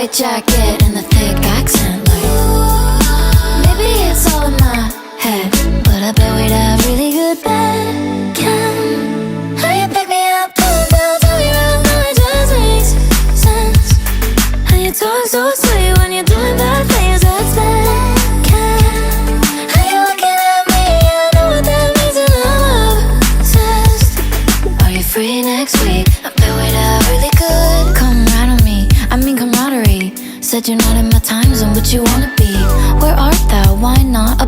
white jacket and the thick accent. Like, maybe it's all in my head, but I bet we'd have really good bed chem. How you pick me up, pull down, tell me around, now it just makes sense. How you talk so sweet when you're doing bad things, that's bad chem. How you looking at me, I know what that means and I'm obsessed. Are you free next week? I bet we'd have really good. Come right on me, I mean camaraderie. Said you're not in my time zone, but you wanna be. Where art thou? Why not?